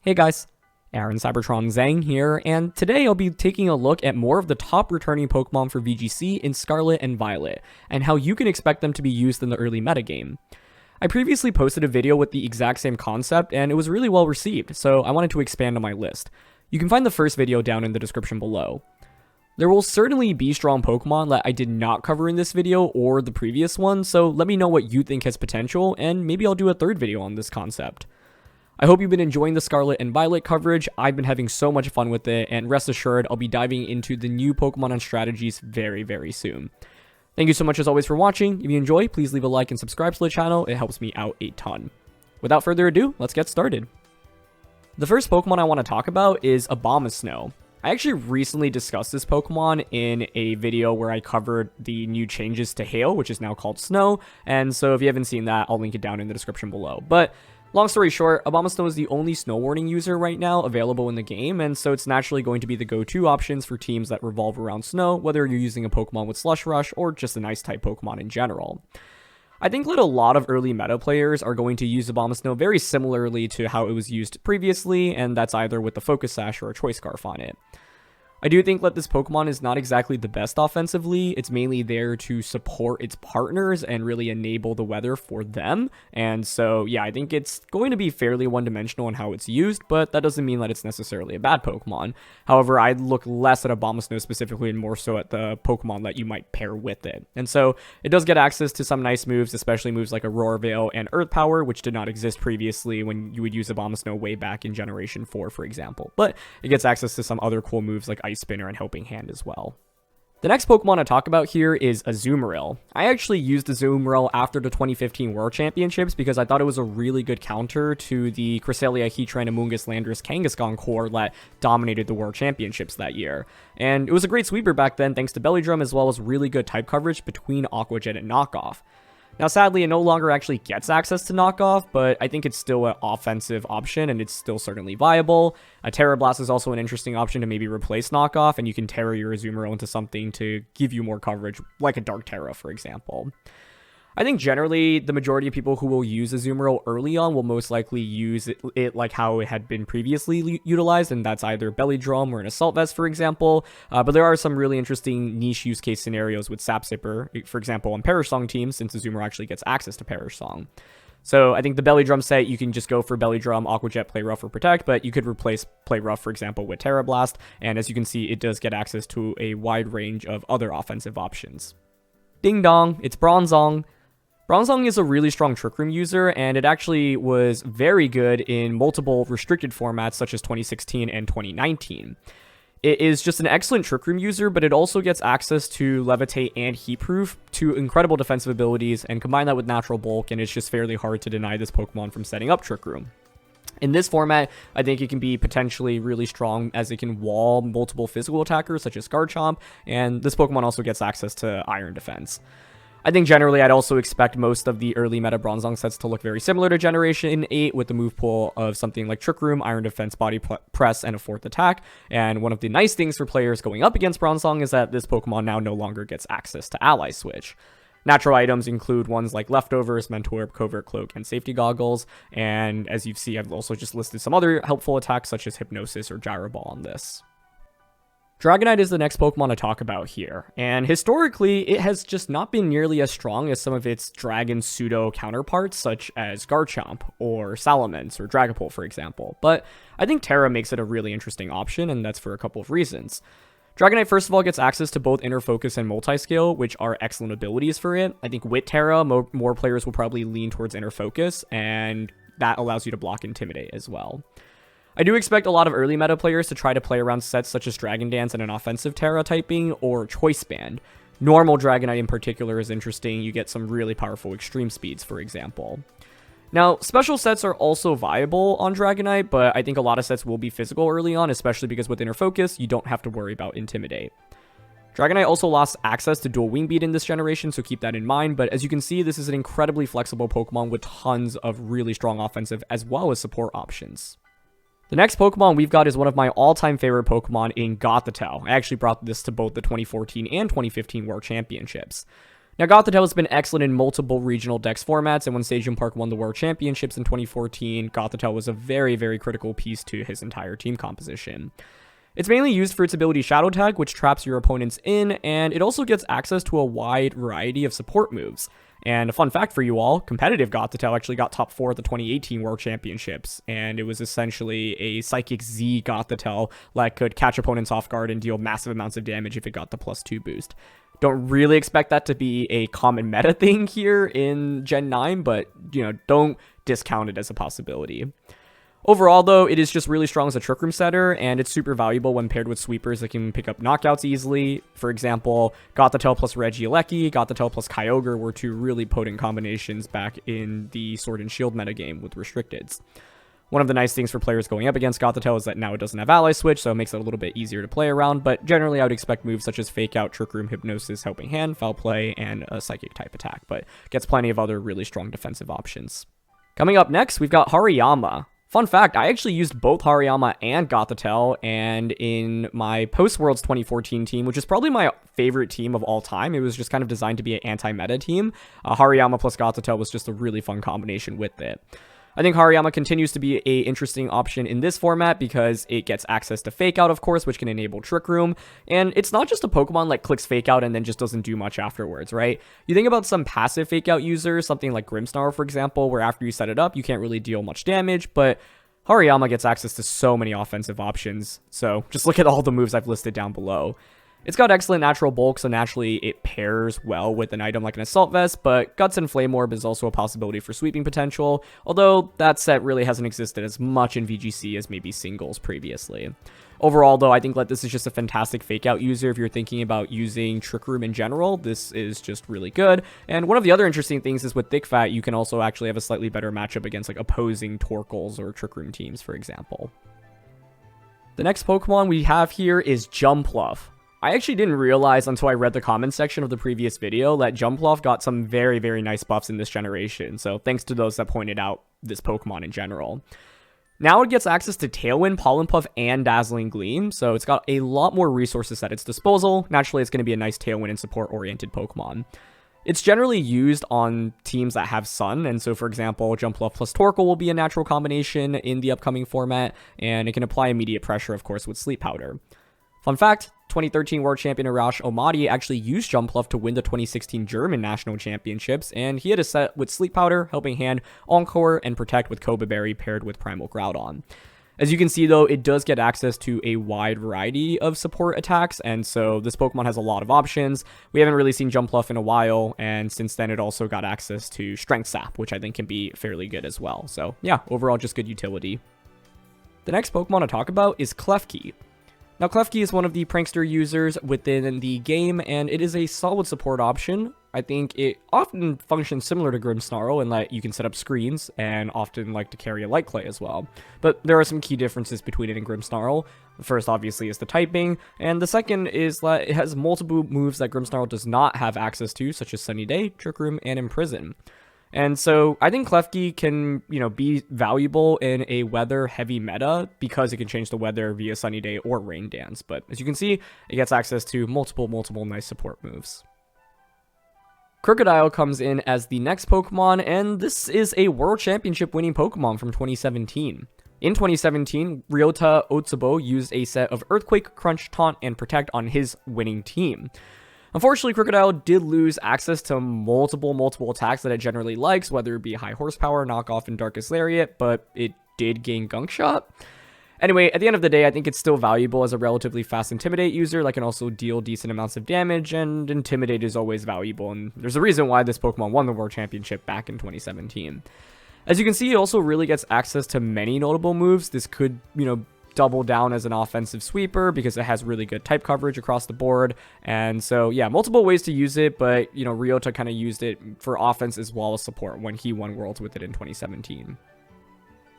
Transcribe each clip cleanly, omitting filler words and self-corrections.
Hey guys, Aaron CybertronVGC here, and today I'll be taking a look at more of the top returning Pokemon for VGC in Scarlet and Violet, and how you can expect them to be used in the early metagame. I previously posted a video with the exact same concept, and it was really well received, so I wanted to expand on my list. You can find the first video down in the description below. There will certainly be strong Pokemon that I did not cover in this video or the previous one, so let me know what you think has potential, and maybe I'll do a third video on this concept. I hope you've been enjoying the Scarlet and Violet coverage. I've been having so much fun with it, and rest assured, I'll be diving into the new Pokemon and strategies very soon. Thank you so much as always for watching. If you enjoy, please leave a like and subscribe to the channel. It helps me out a ton. Without further ado, let's get started. The first Pokemon I want to talk about is Abomasnow. I actually recently discussed this Pokemon in a video where I covered the new changes to Hail, which is now called Snow, and so if you haven't seen that, I'll link it down in the description below. But long story short, Abomasnow is the only Snow Warning user right now available in the game, and so it's naturally going to be the go-to options for teams that revolve around Snow, whether you're using a Pokemon with Slush Rush or just an Ice-type Pokemon in general. I think that a lot of early meta players are going to use Abomasnow very similarly to how it was used previously, and that's either with the Focus Sash or a Choice Scarf on it. I do think that this Pokemon is not exactly the best offensively. It's mainly there to support its partners and really enable the weather for them. And so, yeah, I think it's going to be fairly one-dimensional in how it's used, but that doesn't mean that it's necessarily a bad Pokemon. However, I'd look less at Abomasnow specifically and more so at the Pokemon that you might pair with it. And so, it does get access to some nice moves, especially moves like Aurora Veil and Earth Power, which did not exist previously when you would use Abomasnow way back in Generation 4, for example. But it gets access to some other cool moves like Ice Spinner and Helping Hand as well. The next Pokemon I talk about here is Azumarill. I actually used Azumarill after the 2015 World Championships because I thought it was a really good counter to the Cresselia, Heatran, Amoonguss, Landorus, Kangaskhan core that dominated the World Championships that year. And it was a great sweeper back then thanks to Belly Drum as well as really good type coverage between Aqua Jet and Knockoff. Now, sadly, it no longer actually gets access to Knockoff, but I think it's still an offensive option, and it's still certainly viable. A Terra Blast is also an interesting option to maybe replace Knockoff, and you can Terra your Azumarill into something to give you more coverage, like a Dark Terra, for example. I think generally, the majority of people who will use Azumarill early on will most likely use it like how it had been previously utilized, and that's either Belly Drum or an Assault Vest, for example. But there are some really interesting niche use case scenarios with Sap Sipper, for example, on Perish Song teams, since Azumarill actually gets access to Perish Song. So I think the Belly Drum set, you can just go for Belly Drum, Aqua Jet, Play Rough, or Protect, but you could replace Play Rough, for example, with Terra Blast, and as you can see, it does get access to a wide range of other offensive options. Ding dong, it's Bronzong. Bronzong is a really strong Trick Room user, and it actually was very good in multiple restricted formats such as 2016 and 2019. It is just an excellent Trick Room user, but it also gets access to Levitate and Heatproof, two incredible defensive abilities, and combine that with Natural Bulk, and it's just fairly hard to deny this Pokemon from setting up Trick Room. In this format, I think it can be potentially really strong as it can wall multiple physical attackers such as Garchomp, and this Pokemon also gets access to Iron Defense. I think generally I'd also expect most of the early meta Bronzong sets to look very similar to Generation 8 with the move pool of something like Trick Room, Iron Defense, Body Press, and a 4th attack. And one of the nice things for players going up against Bronzong is that this Pokemon now no longer gets access to Ally Switch. Natural items include ones like Leftovers, Mentor, Covert Cloak, and Safety Goggles. And as you see, I've also just listed some other helpful attacks such as Hypnosis or Gyro Ball on this. Dragonite is the next Pokemon to talk about here, and historically, it has just not been nearly as strong as some of its Dragon pseudo counterparts, such as Garchomp, or Salamence, or Dragapult, for example, but I think Terra makes it a really interesting option, and that's for a couple of reasons. Dragonite, first of all, gets access to both Inner Focus and Multiscale, which are excellent abilities for it. I think with Terra, more players will probably lean towards Inner Focus, and that allows you to block Intimidate as well. I do expect a lot of early meta players to try to play around sets such as Dragon Dance and an offensive Terra typing or Choice Band. Normal Dragonite in particular is interesting. You get some really powerful extreme speeds, for example. Now, special sets are also viable on Dragonite, but I think a lot of sets will be physical early on, especially because with Inner Focus, you don't have to worry about Intimidate. Dragonite also lost access to Dual Wing Beat in this generation, so keep that in mind, but as you can see, this is an incredibly flexible Pokemon with tons of really strong offensive as well as support options. The next Pokemon we've got is one of my all-time favorite Pokemon in Gothitelle. I actually brought this to both the 2014 and 2015 World Championships. Now, Gothitelle has been excellent in multiple regional dex formats, and when Stadium Park won the World Championships in 2014, Gothitelle was a very, very critical piece to his entire team composition. It's mainly used for its ability Shadow Tag, which traps your opponents in, and it also gets access to a wide variety of support moves. And a fun fact for you all, competitive Gothitelle actually got top 4 at the 2018 World Championships, and it was essentially a Psychic Z Gothitelle that could catch opponents off guard and deal massive amounts of damage if it got the +2 boost. Don't really expect that to be a common meta thing here in Gen 9, but, don't discount it as a possibility. Overall, though, it is just really strong as a Trick Room setter, and it's super valuable when paired with sweepers that can pick up knockouts easily. For example, Gothitelle plus Regieleki, Gothitelle plus Kyogre were 2 really potent combinations back in the Sword and Shield metagame with Restricteds. One of the nice things for players going up against Gothitelle is that now it doesn't have Ally Switch, so it makes it a little bit easier to play around, but generally I would expect moves such as Fake Out, Trick Room, Hypnosis, Helping Hand, Foul Play, and a Psychic type attack, but gets plenty of other really strong defensive options. Coming up next, we've got Hariyama. Fun fact, I actually used both Hariyama and Gothitelle, and in my Post-Worlds 2014 team, which is probably my favorite team of all time, it was just kind of designed to be an anti-meta team. Hariyama plus Gothitelle was just a really fun combination with it. I think Hariyama continues to be an interesting option in this format because it gets access to Fake Out, of course, which can enable Trick Room, and it's not just a Pokemon that clicks Fake Out and then just doesn't do much afterwards, right? You think about some passive Fake Out users, something like Grimmsnarl, for example, where after you set it up, you can't really deal much damage, but Hariyama gets access to so many offensive options, so just look at all the moves I've listed down below. It's got excellent natural bulk, so naturally it pairs well with an item like an Assault Vest, but Guts and Flame Orb is also a possibility for sweeping potential, although that set really hasn't existed as much in VGC as maybe singles previously. Overall, though, I think that this is just a fantastic Fake Out user. If you're thinking about using Trick Room in general, this is just really good. And one of the other interesting things is with Thick Fat, you can also actually have a slightly better matchup against like opposing Torkoals or Trick Room teams, for example. The next Pokemon we have here is Jumpluff. I actually didn't realize until I read the comment section of the previous video that Jumpluff got some very, very nice buffs in this generation, so thanks to those that pointed out this Pokemon in general. Now it gets access to Tailwind, Pollen Puff, and Dazzling Gleam, so it's got a lot more resources at its disposal. Naturally, it's going to be a nice Tailwind and support-oriented Pokemon. It's generally used on teams that have Sun, and so for example, Jumpluff plus Torkoal will be a natural combination in the upcoming format, and it can apply immediate pressure, of course, with Sleep Powder. Fun fact, 2013 World Champion Arash Omadi actually used Jumpluff to win the 2016 German National Championships, and he had a set with Sleep Powder, Helping Hand, Encore, and Protect with Koba Berry paired with Primal Groudon. As you can see, though, it does get access to a wide variety of support attacks, and so this Pokemon has a lot of options. We haven't really seen Jumpluff in a while, and since then it also got access to Strength Sap, which I think can be fairly good as well. So yeah, overall just good utility. The next Pokemon to talk about is Klefki. Now, Klefki is one of the prankster users within the game, and it is a solid support option. I think it often functions similar to Grimmsnarl in that you can set up screens, and often like to carry a Light Clay as well. But there are some key differences between it and Grimmsnarl. The first, obviously, is the typing, and the second is that it has multiple moves that Grimmsnarl does not have access to, such as Sunny Day, Trick Room, and Imprison. And so I think Klefki can, be valuable in a weather-heavy meta because it can change the weather via Sunny Day or Rain Dance. But as you can see, it gets access to multiple nice support moves. Krookodile comes in as the next Pokemon, and this is a World Championship winning Pokemon from 2017. In 2017, Ryota Otsubo used a set of Earthquake, Crunch, Taunt, and Protect on his winning team. Unfortunately, Krookodile did lose access to multiple attacks that it generally likes, whether it be High Horsepower, Knockoff, and Darkest Lariat, but it did gain Gunk Shot. Anyway, at the end of the day, I think it's still valuable as a relatively fast Intimidate user that can also deal decent amounts of damage, and Intimidate is always valuable, and there's a reason why this Pokemon won the World Championship back in 2017. As you can see, it also really gets access to many notable moves. This could, double down as an offensive sweeper because it has really good type coverage across the board. And so, yeah, multiple ways to use it, but, Ryota kind of used it for offense as well as support when he won Worlds with it in 2017.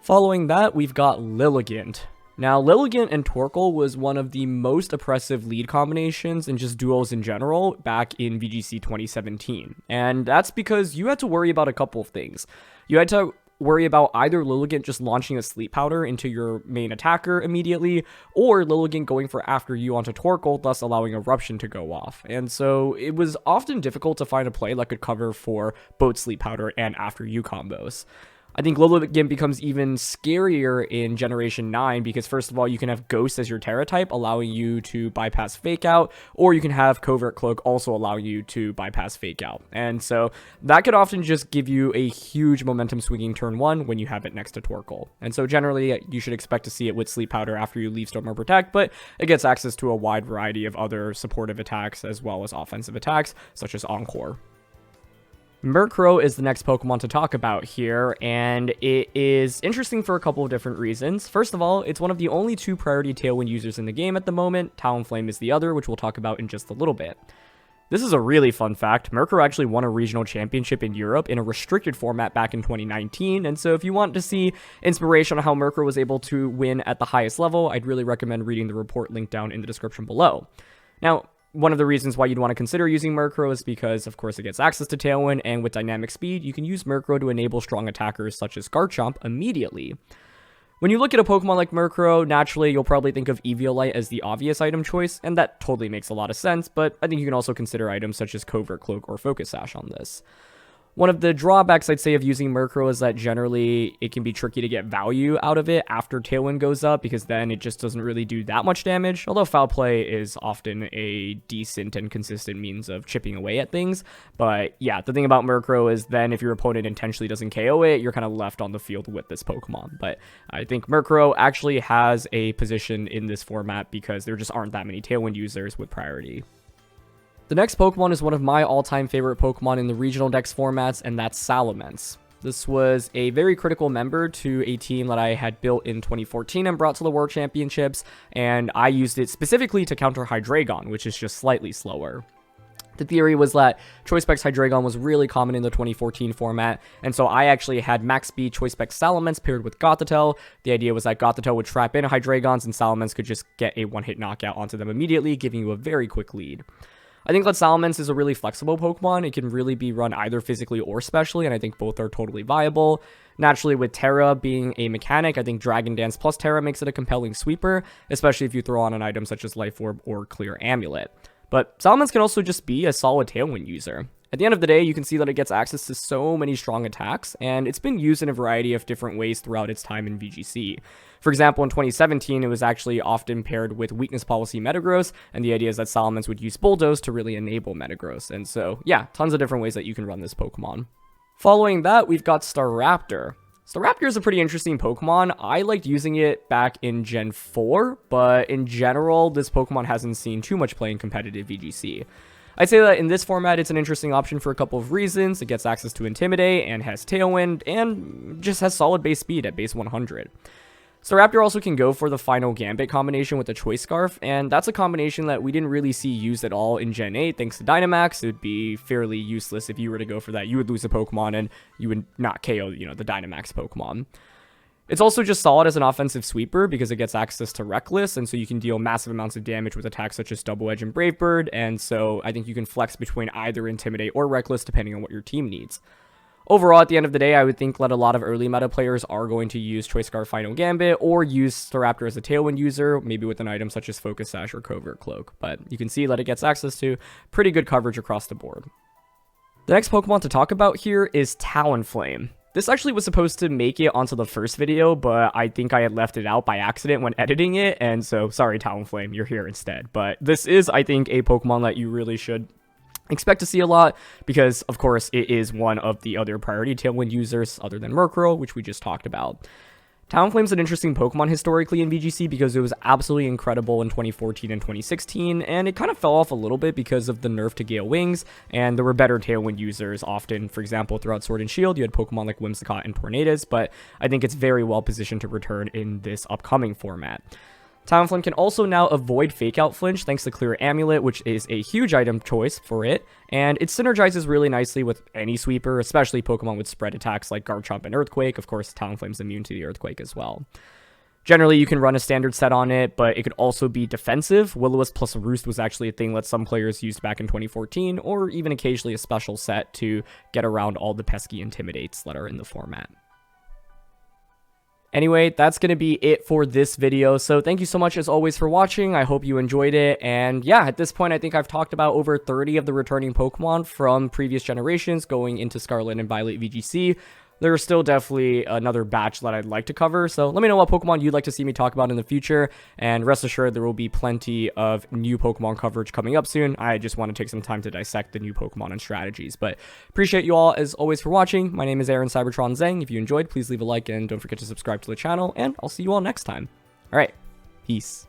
Following that, we've got Lilligant. Now, Lilligant and Torkoal was one of the most oppressive lead combinations and just duos in general back in VGC 2017. And that's because you had to worry about a couple of things. You had to worry about either Lilligant just launching a Sleep Powder into your main attacker immediately, or Lilligant going for after you onto Torkoal, thus allowing Eruption to go off. And so it was often difficult to find a play that could cover for both Sleep Powder and after you combos. I think Lilligant becomes even scarier in Generation 9 because, first of all, you can have Ghost as your Terra type, allowing you to bypass Fake Out, or you can have Covert Cloak also allowing you to bypass Fake Out. And so that could often just give you a huge momentum swinging turn 1 when you have it next to Torkoal. And so generally, you should expect to see it with Sleep Powder after you leave Storm or Protect, but it gets access to a wide variety of other supportive attacks as well as offensive attacks, such as Encore. Murkrow is the next Pokemon to talk about here, and it is interesting for a couple of different reasons. First of all, it's one of the only 2 priority Tailwind users in the game at the moment. Talonflame is the other, which we'll talk about in just a little bit. This is a really fun fact. Murkrow actually won a regional championship in Europe in a restricted format back in 2019, and so if you want to see inspiration on how Murkrow was able to win at the highest level, I'd really recommend reading the report linked down in the description below. Now, one of the reasons why you'd want to consider using Murkrow is because, of course, it gets access to Tailwind, and with Dynamic Speed, you can use Murkrow to enable strong attackers such as Garchomp immediately. When you look at a Pokemon like Murkrow, naturally, you'll probably think of Eviolite as the obvious item choice, and that totally makes a lot of sense, but I think you can also consider items such as Covert Cloak or Focus Sash on this. One of the drawbacks, I'd say, of using Murkrow is that generally it can be tricky to get value out of it after Tailwind goes up, because then it just doesn't really do that much damage, although Foul Play is often a decent and consistent means of chipping away at things. But yeah, the thing about Murkrow is then if your opponent intentionally doesn't KO it, you're kind of left on the field with this Pokemon. But I think Murkrow actually has a position in this format because there just aren't that many Tailwind users with priority. The next Pokemon is one of my all-time favorite Pokemon in the regional dex formats, and that's Salamence. This was a very critical member to a team that I had built in 2014 and brought to the World Championships, and I used it specifically to counter Hydreigon, which is just slightly slower. The theory was that Choice Specs Hydreigon was really common in the 2014 format, and so I actually had Max Speed Choice Specs Salamence paired with Gothitelle. The idea was that Gothitelle would trap in Hydreigons, and Salamence could just get a one-hit knockout onto them immediately, giving you a very quick lead. I think that Salamence is a really flexible Pokemon. It can really be run either physically or specially, and I think both are totally viable. Naturally, with Terra being a mechanic, I think Dragon Dance plus Terra makes it a compelling sweeper, especially if you throw on an item such as Life Orb or Clear Amulet. But Salamence can also just be a solid Tailwind user. At the end of the day, you can see that it gets access to so many strong attacks, and it's been used in a variety of different ways throughout its time in VGC. For example, in 2017, it was actually often paired with Weakness Policy Metagross, and the idea is that Salamence would use Bulldoze to really enable Metagross. And so, yeah, tons of different ways that you can run this Pokemon. Following that, we've got Staraptor. Staraptor is a pretty interesting Pokemon. I liked using it back in Gen 4, but in general, this Pokemon hasn't seen too much play in competitive VGC. I'd say that in this format, it's an interesting option for a couple of reasons. It gets access to Intimidate, and has Tailwind, and just has solid base speed at base 100. Staraptor also can go for the final Gambit combination with the Choice Scarf, and that's a combination that we didn't really see used at all in Gen 8 thanks to Dynamax. It would be fairly useless if you were to go for that. You would lose a Pokemon, and you would not KO, the Dynamax Pokemon. It's also just solid as an offensive sweeper because it gets access to Reckless, and so you can deal massive amounts of damage with attacks such as Double Edge and Brave Bird, and so I think you can flex between either Intimidate or Reckless depending on what your team needs. Overall, at the end of the day, I would think that a lot of early meta players are going to use Choice Scarf Final Gambit or use Staraptor as a Tailwind user, maybe with an item such as Focus Sash or Covert Cloak, but you can see that it gets access to pretty good coverage across the board. The next Pokemon to talk about here is Talonflame. This actually was supposed to make it onto the first video, but I think I had left it out by accident when editing it, and so sorry Talonflame, you're here instead. But this is, I think, a Pokemon that you really should expect to see a lot, because, of course, it is one of the other priority Tailwind users other than Murkrow, which we just talked about. Talonflame's an interesting Pokemon historically in VGC because it was absolutely incredible in 2014 and 2016, and it kind of fell off a little bit because of the nerf to Gale Wings, and there were better Tailwind users often. For example, throughout Sword and Shield, you had Pokemon like Whimsicott and Tornadus, but I think it's very well positioned to return in this upcoming format. Talonflame can also now avoid Fake Out Flinch thanks to Clear Amulet, which is a huge item choice for it, and it synergizes really nicely with any sweeper, especially Pokemon with spread attacks like Garchomp and Earthquake. Of course, Talonflame's immune to the Earthquake as well. Generally, you can run a standard set on it, but it could also be defensive. Will-O-Wisp plus Roost was actually a thing that some players used back in 2014, or even occasionally a special set to get around all the pesky Intimidates that are in the format. Anyway, that's going to be it for this video. So thank you so much as always for watching. I hope you enjoyed it. And yeah, at this point, I think I've talked about over 30 of the returning Pokemon from previous generations going into Scarlet and Violet VGC. There's still definitely another batch that I'd like to cover, so let me know what Pokemon you'd like to see me talk about in the future, and rest assured there will be plenty of new Pokemon coverage coming up soon. I just want to take some time to dissect the new Pokemon and strategies, but appreciate you all as always for watching. My name is Aaron CybertronZeng. If you enjoyed, please leave a like and don't forget to subscribe to the channel, and I'll see you all next time. Alright, peace.